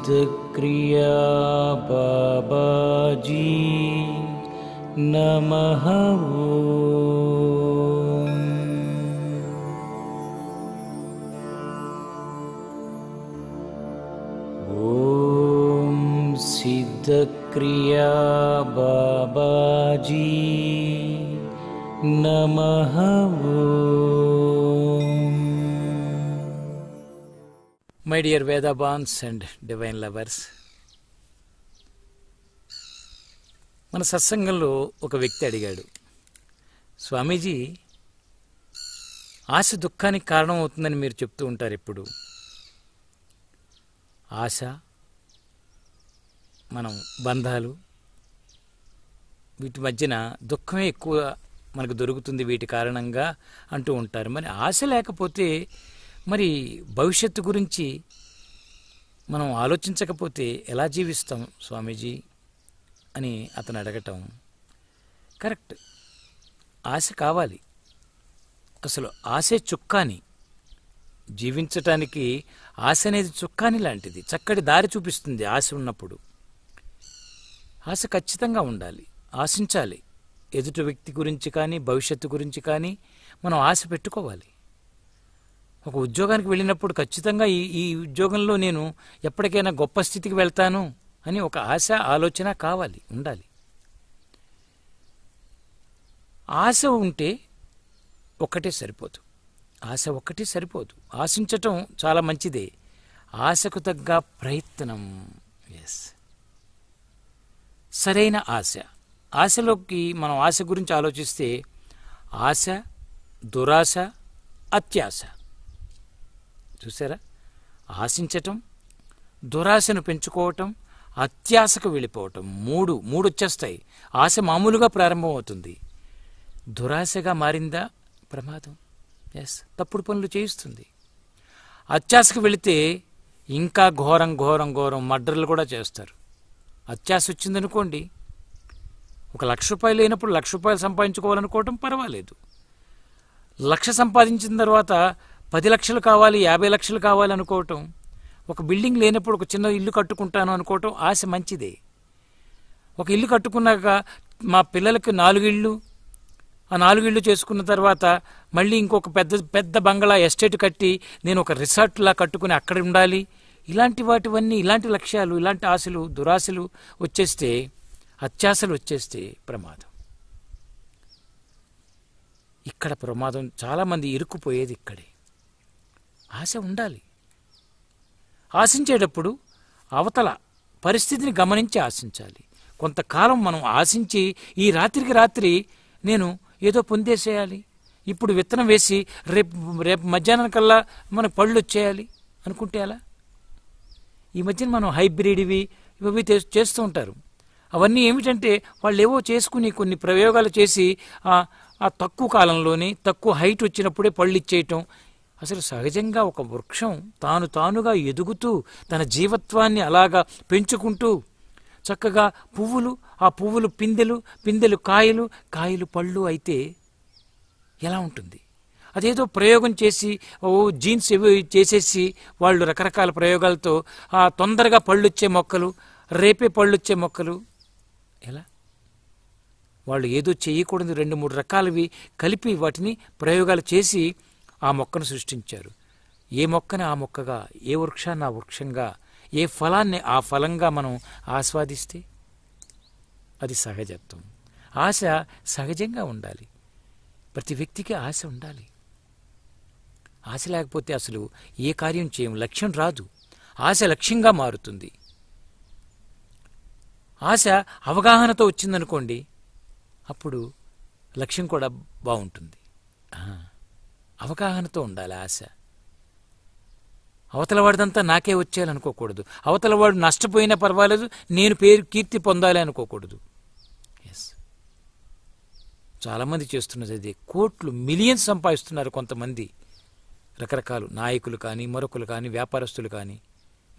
सिद्धक्रिया बाबाजी नमः। ओम सिद्धक्रिया बाबाजी नमः। My dear Vedabans and divine lovers, మన సత్సంగంలో ఒక వ్యక్తి అడిగాడు, స్వామీజీ, ఆశ దుఃఖానికి కారణం అవుతుందని మీరు చెప్తూ ఉంటారు ఎప్పుడు. ఆశ, మనం బంధాలు, వీటి మధ్యన దుఃఖమే ఎక్కువ మనకు దొరుకుతుంది వీటి కారణంగా అంటూ ఉంటారు. మరి ఆశ లేకపోతే, మరి భవిష్యత్తు గురించి మనం ఆలోచించకపోతే ఎలా జీవిస్తాం స్వామీజీ అని అతను అడగటం కరెక్ట్. ఆశ కావాలి. అసలు ఆశే చుక్కాని. జీవించటానికి ఆశ అనేది చుక్కాని లాంటిది. చక్కటి దారి చూపిస్తుంది ఆశ ఉన్నప్పుడు. ఆశ ఖచ్చితంగా ఉండాలి, ఆశించాలి. ఎదుటి వ్యక్తి గురించి కానీ భవిష్యత్తు గురించి కానీ మనం ఆశ పెట్టుకోవాలి. ఒక ఉద్యోగానికి వెళ్ళినప్పుడు ఖచ్చితంగా ఈ ఉద్యోగంలో నేను ఎప్పటికైనా గొప్ప స్థితికి వెళ్తాను అని ఒక ఆశ, ఆలోచన కావాలి, ఉండాలి. ఆశ ఉంటే ఒక్కటే సరిపోదు. ఆశ ఒక్కటే సరిపోదు. ఆశించటం చాలా మంచిదే. ఆశకు తగ్గ ప్రయత్నం, ఎస్, సరైన ఆశ. ఆశలోకి మనం ఆశ గురించి ఆలోచిస్తే ఆశ, దురాశ, అత్యాశ. చూసారా? ఆశించటం, దురాశను పెంచుకోవటం, అత్యాశకు వెళ్ళిపోవటం, మూడు వచ్చేస్తాయి. ఆశ మామూలుగా ప్రారంభమవుతుంది. దురాశగా మారిందా ప్రమాదం. ఎస్, తప్పుడు పనులు చేయిస్తుంది. అత్యాశకు వెళితే ఇంకా ఘోరం మర్డర్లు కూడా చేస్తారు. అత్యాశ వచ్చిందనుకోండి, ఒక 1,00,000 రూపాయలు అయినప్పుడు 1,00,000 రూపాయలు సంపాదించుకోవాలనుకోవటం పర్వాలేదు. 1,00,000 సంపాదించిన తర్వాత 10 లక్షలు కావాలి, 50 లక్షలు కావాలి అనుకోవటం, ఒక బిల్డింగ్ లేనప్పుడు ఒక చిన్న ఇల్లు కట్టుకుంటాను అనుకోవటం ఆశ మంచిదే. ఒక ఇల్లు కట్టుకున్నాక మా పిల్లలకి 4 ఇళ్ళు, ఆ 4 ఇళ్ళు చేసుకున్న తర్వాత మళ్ళీ ఇంకొక పెద్ద బంగళా ఎస్టేట్ కట్టి నేను ఒక రిసార్ట్లా కట్టుకుని అక్కడ ఉండాలి. ఇలాంటి లక్ష్యాలు, ఇలాంటి ఆశలు, దురాశలు వచ్చేస్తే, అత్యాశలు వచ్చేస్తే ప్రమాదం. ఇక్కడ ప్రమాదం. చాలామంది ఇరుక్కుపోయేది ఇక్కడే. ఆశ ఉండాలి. ఆశించేటప్పుడు అవతల పరిస్థితిని గమనించి ఆశించాలి. కొంతకాలం మనం ఆశించి ఈ రాత్రికి రాత్రి నేను ఏదో పొందేసేయాలి, ఇప్పుడు విత్తనం వేసి రేపు మధ్యాహ్నం కల్లా మనకు పళ్ళు వచ్చేయాలి అనుకుంటే అలా. ఈ మధ్యన మనం హైబ్రిడ్ ఇవి చేస్తూ ఉంటారు. అవన్నీ ఏమిటంటే వాళ్ళు ఏవో చేసుకుని కొన్ని ప్రయోగాలు చేసి ఆ తక్కువ కాలంలోనే తక్కువ హైట్ వచ్చినప్పుడే పళ్ళు ఇచ్చేయటం. అసలు సహజంగా ఒక వృక్షం తానుగా ఎదుగుతూ తన జీవత్వాన్ని అలాగా పెంచుకుంటూ చక్కగా పువ్వులు, ఆ పువ్వులు పిందెలు కాయలు పళ్ళు అయితే ఎలా ఉంటుంది? అదేదో ప్రయోగం చేసి జీన్స్ ఏవో చేసేసి వాళ్ళు రకరకాల ప్రయోగాలతో తొందరగా పళ్ళొచ్చే మొక్కలు, రేపే పళ్ళొచ్చే మొక్కలు ఎలా? వాళ్ళు ఏదో చేయకూడదు 2-3 రకాలవి కలిపి వాటిని ప్రయోగాలు చేసి ఆ మొక్కను సృష్టించారు. ఏ మొక్కని ఆ మొక్కగా, ఏ వృక్షాన్ని ఆ వృక్షంగా, ఏ ఫలాన్ని ఆ ఫలంగా మనం ఆస్వాదిస్తే అది సహజత్వం. ఆశ సహజంగా ఉండాలి. ప్రతి వ్యక్తికి ఆశ ఉండాలి. ఆశ లేకపోతే అసలు ఏ కార్యం చేయం, లక్ష్యం రాదు. ఆశ లక్ష్యంగా మారుతుంది. ఆశ అవగాహనతో వచ్చిందనుకోండి, అప్పుడు లక్ష్యం కూడా బాగుంటుంది. అవగాహనతో ఉండాలి ఆశ. అవతలవాడిదంతా నాకే వచ్చేయాలనుకోకూడదు. అవతలవాడు నష్టపోయినా పర్వాలేదు, నేను కీర్తి పొందాలి అనుకోకూడదు. ఎస్, చాలామంది చేస్తున్నది అదే. కోట్లు, మిలియన్స్ సంపాదిస్తున్నారు కొంతమంది, రకరకాల నాయకులు కానీ, మరొకరు కానీ, వ్యాపారస్తులు కానీ.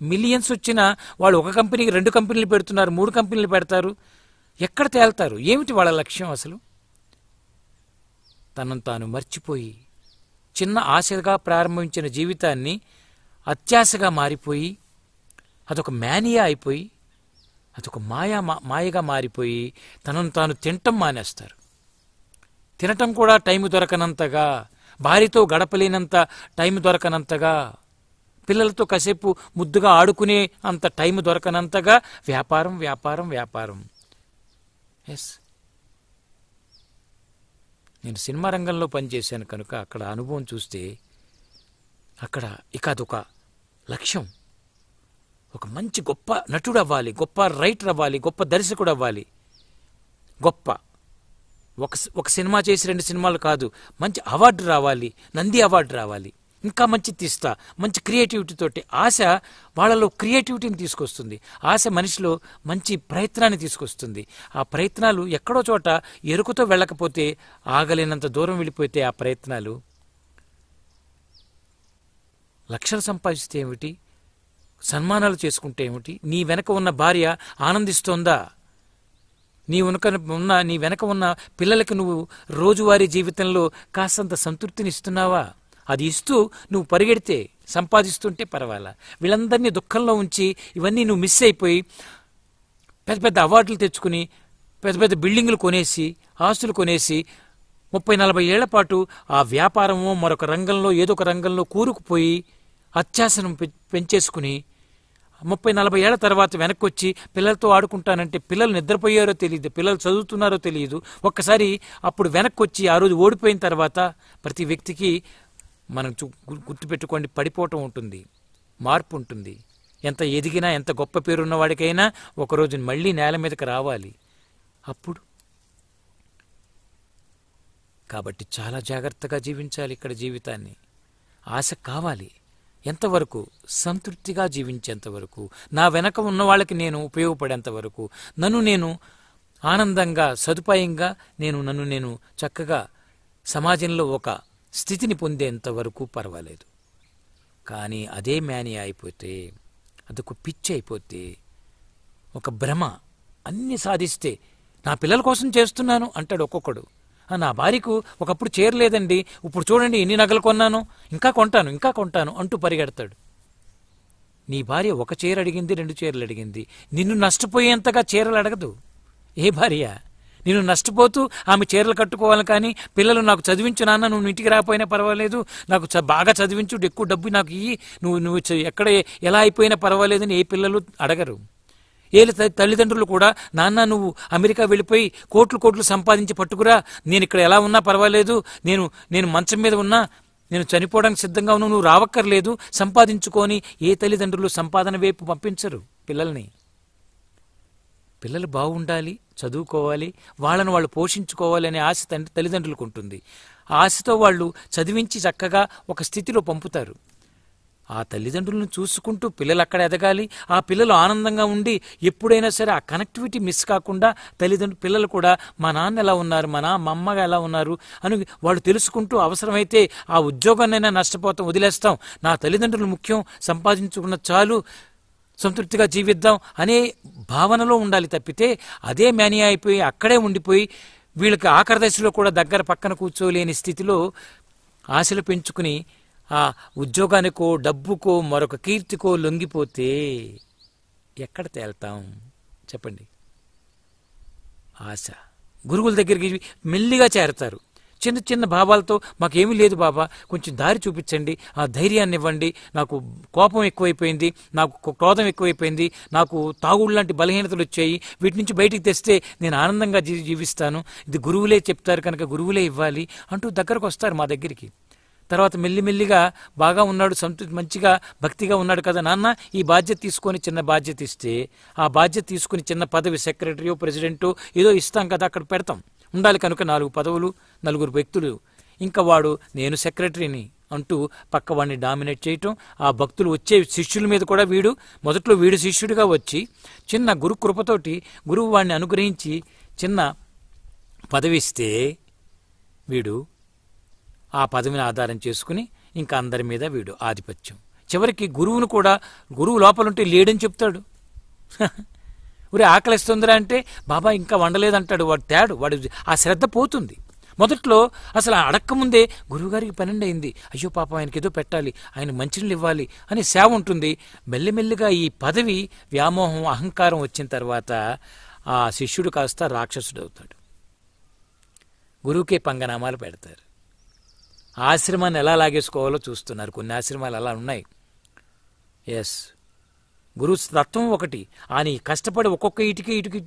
మిలియన్స్ వచ్చినా వాళ్ళు ఒక కంపెనీకి 2 కంపెనీలు పెడుతున్నారు, 3 కంపెనీలు పెడతారు. ఎక్కడ తేల్తారు? ఏమిటి వాళ్ళ లక్ష్యం అసలు? తనను తాను మర్చిపోయి చిన్న ఆశగా ప్రారంభించిన జీవితాన్ని అత్యాశగా మారిపోయి అదొక మేనియా అయిపోయి, అదొక మాయగా మారిపోయి తనను తాను తినటం మానేస్తారు. తినటం కూడా టైం దొరకనంతగా, భార్యతో గడపలేనంత టైం దొరకనంతగా, పిల్లలతో కాసేపు ముద్దుగా ఆడుకునే అంత టైం దొరకనంతగా వ్యాపారం వ్యాపారం వ్యాపారం. ఎస్, నేను సినిమా రంగంలో పనిచేశాను కనుక అక్కడ అనుభవం చూస్తే అక్కడ ఇక అదొక లక్ష్యం. ఒక మంచి గొప్ప నటుడు అవ్వాలి, గొప్ప రైటర్ అవ్వాలి, గొప్ప దర్శకుడు అవ్వాలి, గొప్ప ఒక సినిమా చేసి 2 సినిమాలు కాదు, మంచి అవార్డు రావాలి, నంది అవార్డు రావాలి, ఇంకా మంచి తీస్తా, మంచి క్రియేటివిటీతోటి. ఆశ వాళ్ళలో క్రియేటివిటీని తీసుకొస్తుంది, ఆశ మనిషిలో మంచి ప్రయత్నాన్ని తీసుకొస్తుంది. ఆ ప్రయత్నాలు ఎక్కడో చోట ఎరుకుతో వెళ్ళకపోతే, ఆగలేనంత దూరం వెళ్ళిపోతే ఆ ప్రయత్నాలు, లక్షలు సంపాదిస్తే ఏమిటి, సన్మానాలు చేసుకుంటే ఏమిటి, నీ వెనక ఉన్న భార్య ఆనందిస్తోందా, నీ వెనక ఉన్న పిల్లలకి నువ్వు రోజువారీ జీవితంలో కాస్తంత సంతృప్తిని ఇస్తున్నావా? అది ఇస్తూ నువ్వు పరిగెడితే సంపాదిస్తుంటే పర్వాలా. వీళ్ళందరినీ దుఃఖంలో ఉంచి ఇవన్నీ నువ్వు మిస్ అయిపోయి పెద్ద పెద్ద అవార్డులు తెచ్చుకుని పెద్ద పెద్ద బిల్డింగులు కొనేసి ఆస్తులు కొనేసి 30-40 ఏళ్ల పాటు ఆ వ్యాపారమో మరొక రంగంలో ఏదో ఒక రంగంలో కూరుకుపోయి అత్యాసనం పెంచేసుకుని 30-40 ఏళ్ల తర్వాత వెనక్కి వచ్చి పిల్లలతో ఆడుకుంటానంటే పిల్లలు నిద్రపోయారో తెలియదు, పిల్లలు చదువుతున్నారో తెలియదు. ఒక్కసారి అప్పుడు వెనక్కి వచ్చి ఆ రోజు ఓడిపోయిన తర్వాత ప్రతి వ్యక్తికి మనం గుర్తుపెట్టుకోండి, పడిపోవటం ఉంటుంది, మార్పు ఉంటుంది. ఎంత ఎదిగినా ఎంత గొప్ప పేరున్న వాడికైనా ఒకరోజు మళ్ళీ నేల మీదకి రావాలి. అప్పుడు కాబట్టి చాలా జాగ్రత్తగా జీవించాలి ఇక్కడ జీవితాన్ని. ఆశ కావాలి ఎంతవరకు? సంతృప్తిగా జీవించేంతవరకు, నా వెనక ఉన్న వాళ్ళకి నేను ఉపయోగపడేంతవరకు, నన్ను నేను ఆనందంగా సదుపాయంగా నన్ను నేను చక్కగా సమాజంలో ఒక స్థితిని పొందేంతవరకు పర్వాలేదు. కానీ అదే మేనియా అయిపోతే, అదొక పిచ్చి అయిపోతే, ఒక భ్రమ, అన్నీ సాధిస్తే నా పిల్లల కోసం చేస్తున్నాను అంటాడు ఒక్కొక్కడు. నా భార్యకు ఒకప్పుడు చేరలేదండి, ఇప్పుడు చూడండి ఎన్ని నగలు కొన్నాను, ఇంకా కొంటాను అంటూ పరిగెడతాడు. నీ భార్య ఒక చీర అడిగింది, 2 చీరలు అడిగింది, నిన్ను నష్టపోయేంతగా చీరలు అడగదు ఏ భార్య. నిన్ను నష్టపోతూ ఆమె చీరలు కట్టుకోవాలి. కానీ పిల్లలు నాకు చదివించు నాన్న, నువ్వు ఇంటికి రాకపోయినా పర్వాలేదు, నాకు బాగా చదివించు, ఎక్కువ డబ్బు నాకు ఇయ్యి, నువ్వు ఎక్కడ ఎలా అయిపోయినా పర్వాలేదని ఏ పిల్లలు అడగరు. తల్లిదండ్రులు కూడా నాన్న నువ్వు అమెరికా వెళ్ళిపోయి కోట్లు సంపాదించి పట్టుకురా, నేను ఇక్కడ ఎలా ఉన్నా పర్వాలేదు, నేను మంచం మీద ఉన్నా, నేను చనిపోవడానికి సిద్ధంగా ఉన్నా, నువ్వు రావక్కర్లేదు, సంపాదించుకొని ఏ తల్లిదండ్రులు సంపాదన వైపు పంపించరు పిల్లల్ని. పిల్లలు బాగుండాలి, చదువుకోవాలి, వాళ్ళను వాళ్ళు పోషించుకోవాలి అనే ఆశ తల్లిదండ్రులకు ఉంటుంది. ఆ ఆశతో వాళ్ళు చదివించి చక్కగా ఒక స్థితిలో పంపుతారు. ఆ తల్లిదండ్రులను చూసుకుంటూ పిల్లలు అక్కడ ఎదగాలి, ఆ పిల్లలు ఆనందంగా ఉండి ఎప్పుడైనా సరే ఆ కనెక్టివిటీ మిస్ కాకుండా పిల్లలు కూడా మా నాన్న ఎలా ఉన్నారు, మా అమ్మగా ఎలా ఉన్నారు అని వాళ్ళు తెలుసుకుంటూ, అవసరమైతే ఆ ఉద్యోగాన్నైనా నష్టపోతాం, వదిలేస్తాం, నా తల్లిదండ్రులు ముఖ్యం, సంపాదించుకున్న చాలు, సంతృప్తిగా జీవిద్దాం అనే భావనలో ఉండాలి తప్పితే, అదే మేనియా అయిపోయి అక్కడే ఉండిపోయి వీళ్ళకి ఆఖరి దశలో కూడా దగ్గర పక్కన కూర్చోలేని స్థితిలో ఆశలు పెంచుకుని ఆ ఉద్యోగానికో డబ్బుకో మరొక కీర్తికో లొంగిపోతే ఎక్కడ తేల్తాం చెప్పండి. ఆశ గురువుల దగ్గరికి మెల్లిగా చేరతారు, చిన్న చిన్న భావాలతో, మాకేమీ లేదు బాబా, కొంచెం దారి చూపించండి, ఆ ధైర్యాన్ని ఇవ్వండి, నాకు కోపం ఎక్కువైపోయింది, నాకు క్రోధం ఎక్కువైపోయింది, నాకు తాగుడు లాంటి బలహీనతలు వచ్చాయి, వీటి నుంచి బయటికి తెస్తే నేను ఆనందంగా జీవిస్తాను, ఇది గురువులే చెప్తారు కనుక గురువులే ఇవ్వాలి అంటూ దగ్గరకు వస్తారు మా దగ్గరికి. తర్వాత మెల్లిమెల్లిగా బాగా ఉన్నాడు, మంచిగా భక్తిగా ఉన్నాడు కదా నాన్న, ఈ బాధ్యత తీసుకొని చిన్న బాధ్యత ఇస్తే, ఆ బాధ్యత తీసుకుని చిన్న పదవి, సెక్రటరీయో ప్రెసిడెంటో ఏదో ఇస్తాం కదా, అక్కడ పెడతాం, ఉండాలి కనుక 4 పదవులు, 4 వ్యక్తులు, ఇంకా వాడు నేను సెక్రటరీని అంటూ పక్క వాడిని డామినేట్ చేయటం. ఆ భక్తులు వచ్చే శిష్యుల మీద కూడా మొదట్లో వీడు శిష్యుడిగా వచ్చి చిన్న గురు కృపతోటి గురువు వాడిని అనుగ్రహించి చిన్న పదవి ఇస్తే, వీడు ఆ పదవిని ఆధారం చేసుకుని ఇంకా అందరి మీద వీడు ఆధిపత్యం. చివరికి గురువును కూడా, గురువు లోపలుంటే లేడని చెప్తాడు. ఊరే ఆకలిస్తుందిరా అంటే బాబా ఇంకా వండలేదంటాడు. వాడు ఆ శ్రద్ధ పోతుంది. మొదట్లో అసలు అడక్కముందే గురువుగారికి 12 అయింది, అయ్యో పాపం ఆయనకి ఏదో పెట్టాలి, ఆయన మంచినీళ్ళు ఇవ్వాలి అని సేవ ఉంటుంది. మెల్లిమెల్లిగా ఈ పదవి, వ్యామోహం, అహంకారం వచ్చిన తర్వాత ఆ శిష్యుడు కాస్త రాక్షసుడు అవుతాడు. గురువుకే పంగనామాలు పెడతారు. ఆశ్రమాన్ని ఎలా లాగేసుకోవాలో చూస్తున్నారు. కొన్ని ఆశ్రమాలు అలా ఉన్నాయి. ఎస్, గురువు తత్వం ఒకటి. ఆయన కష్టపడి ఒక్కొక్క ఇటుక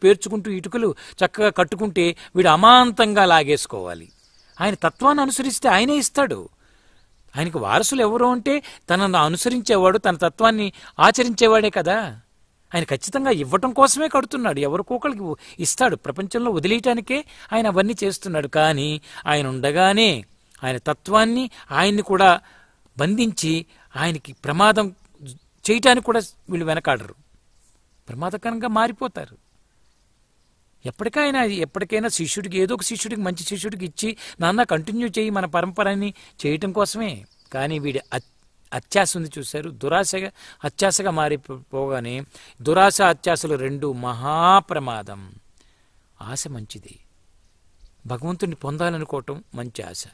పేర్చుకుంటూ ఇటుకలు చక్కగా కట్టుకుంటే వీడు అమాంతంగా లాగేసుకోవాలి. ఆయన తత్వాన్ని అనుసరిస్తే ఆయనే ఇస్తాడు. ఆయనకు వారసులు ఎవరు అంటే తనను అనుసరించేవాడు, తన తత్వాన్ని ఆచరించేవాడే కదా. ఆయన ఖచ్చితంగా ఇవ్వటం కోసమే కడుతున్నాడు, ఎవరికొకరికి ఇస్తాడు. ప్రపంచంలో వదిలేయటానికే ఆయన అవన్నీ చేస్తున్నాడు. కానీ ఆయన ఉండగానే ఆయన తత్వాన్ని, ఆయన్ని కూడా బంధించి ఆయనకి ప్రమాదం చేయటానికి కూడా వీళ్ళు వెనకాడరు. ప్రమాదకరంగా మారిపోతారు. ఎప్పటికైనా శిష్యుడికి, ఏదో ఒక శిష్యుడికి, మంచి శిష్యుడికి ఇచ్చి నాన్న కంటిన్యూ చేయి మన పరంపరని చేయటం కోసమే. కానీ వీడి అత్యాశ ఉంది చూశారు, దురాశగా అత్యాశగా మారిపోగానే దురాశ అత్యాశలు 2 మహాప్రమాదం. ఆశ మంచిది, భగవంతుని పొందాలనుకోవటం మంచి ఆశ.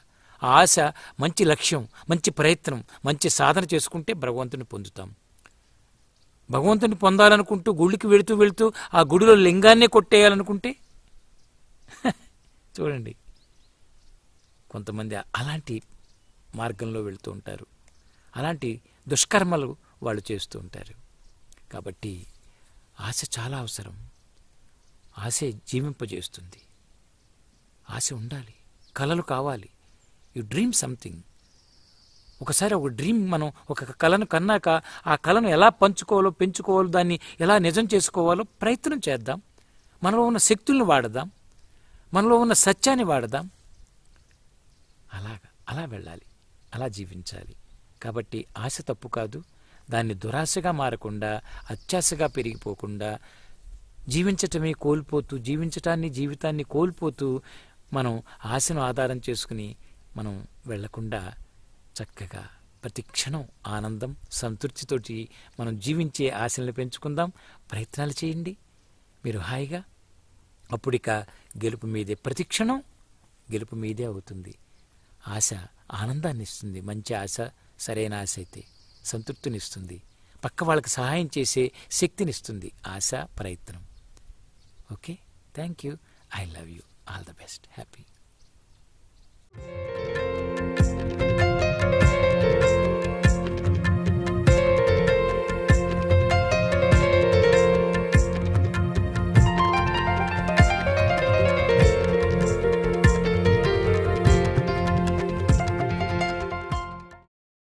ఆ ఆశ మంచి లక్ష్యం, మంచి ప్రయత్నం, మంచి సాధన చేసుకుంటే భగవంతుని పొందుతాం. భగవంతుని పొందాలనుకుంటూ గుడికి వెళుతూ ఆ గుడిలో లింగాన్నే కొట్టేయాలనుకుంటే చూడండి, కొంతమంది అలాంటి మార్గంలో వెళుతూ ఉంటారు. అలాంటి దుష్కర్మలు వాళ్ళు చేస్తూ ఉంటారు. కాబట్టి ఆశ చాలా అవసరం. ఆశే జీవింపజేస్తుంది. ఆశ ఉండాలి, కలలు కావాలి. You dream something. ఒకసారి ఒక డ్రీమ్, మనం ఒక కళను కన్నాక ఆ కళను ఎలా పెంచుకోవాలో, దాన్ని ఎలా నిజం చేసుకోవాలో ప్రయత్నం చేద్దాం. మనలో ఉన్న శక్తుల్ని వాడదాం, మనలో ఉన్న సత్యాన్ని వాడదాం. అలా వెళ్ళాలి, అలా జీవించాలి. కాబట్టి ఆశ తప్పు కాదు. దాన్ని దురాశగా మారకుండా, అత్యాశగా పెరిగిపోకుండా, జీవించటమే కోల్పోతూ, జీవితాన్ని కోల్పోతూ మనం ఆశను ఆధారం చేసుకుని మనం వెళ్లకుండా చక్కగా ప్రతి క్షణం ఆనందం, సంతృప్తితోటి మనం జీవించే ఆశలను పెంచుకుందాం. ప్రయత్నాలు చేయండి మీరు హాయిగా. అప్పుడిక గెలుపు మీదే, ప్రతి క్షణం గెలుపు మీదే అవుతుంది. ఆశ ఆనందాన్ని ఇస్తుంది. మంచి ఆశ, సరైన ఆశ అయితే సంతృప్తినిస్తుంది. పక్క వాళ్ళకి సహాయం చేసే శక్తినిస్తుంది ఆశ, ప్రయత్నం. Okay, thank you. I love you. All the best. Happy.